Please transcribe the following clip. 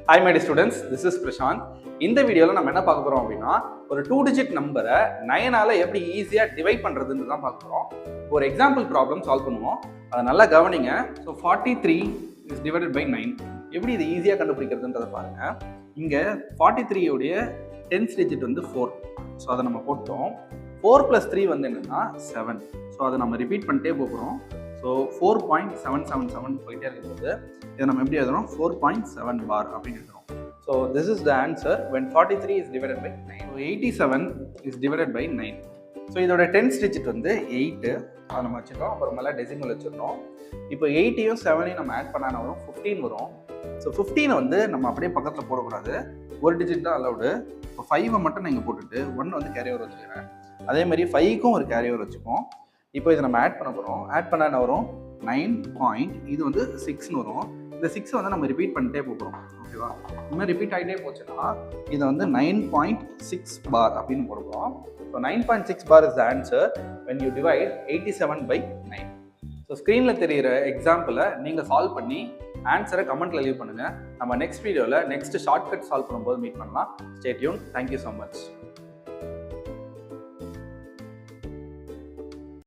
Hi my dear students, this is Prashant. இந்த வீடியோல நம்ம என்ன பார்க்க போறோம் அப்படின்னா ஒரு 2 டிஜிட் நம்பரை 9 ஆல எப்படி ஈஸியா டிவைட் பண்றதுன்னு தான் பார்க்க போறோம். ஒரு எக்ஸாம்பிள் ப்ராப்ளம் சால்வ் பண்ணுவோம். அதை நல்லா கவனிங்க. So 43 is divided by 9. எப்படி இதை ஈஸியா கண்டுபிடிக்கிறதுன்றதை பாருங்க. இங்க 43 உடைய 10th டிஜிட் வந்து 4. ஸோ அதை நம்ம போட்டோம். 4 + 3 வந்து என்னன்னா 7. ஸோ அதை நம்ம ரிப்பீட் பண்ணிட்டே போகிறோம். ஸோ 4.777 போயிட்டே இருக்கும்போது இதை நம்ம எப்படி எழுதுறோம் 4.7 பார் அப்படின்னு எழுதுறோம். So this is the answer when 43 is divided by 9. So 87 is divided by 9. So இதோட 10th டிஜிட் வந்து 8. அதை நம்ம வச்சுட்டோம். அப்புறமேல டெசிமல் வச்சிடணும். இப்போ 8ஐயும் 7ஐயும் நம்ம ஆட் பண்ணால் வரும் 15 வரும். ஸோ 15 வந்து நம்ம அப்படியே பக்கத்தில் போடக்கூடாது, ஒரு டிஜிட் தான் அலவுடு. இப்போ 5 மட்டும் நீங்கள் போட்டுட்டு 1 வந்து கேரி ஓவர் வச்சுக்கிறேன். அதே மாதிரி 5க்கும் ஒரு கேரி ஓவர் வச்சுப்போம். இப்போ இதை நம்ம ஆட் பண்ண போகிறோம். ஆட் பண்ண என்ன வரும் 9. இது வந்து 6ன்னு வரும். இந்த 6 வந்து நம்ம ரிப்பீட் பண்ணிட்டே போகிறோம். ஓகேவா? இந்த மாதிரி ரிப்பீட் ஆகிட்டே போச்சுன்னா இதை வந்து 9.6 பார் அப்படின்னு போடுறோம். So 9.6 bar is the answer when you divide 87 by 9. So ஸ்க்ரீனில் தெரிகிற எக்ஸாம்பிளை நீங்கள் சால்வ் பண்ணி ஆன்சரை கமெண்ட்டில் லீவ் பண்ணுங்கள். நம்ம நெக்ஸ்ட் வீடியோவில் நெக்ஸ்ட் ஷார்ட்கட் சால்வ் பண்ணும்போது மீட் பண்ணலாம். Stay tune. Thank you so much.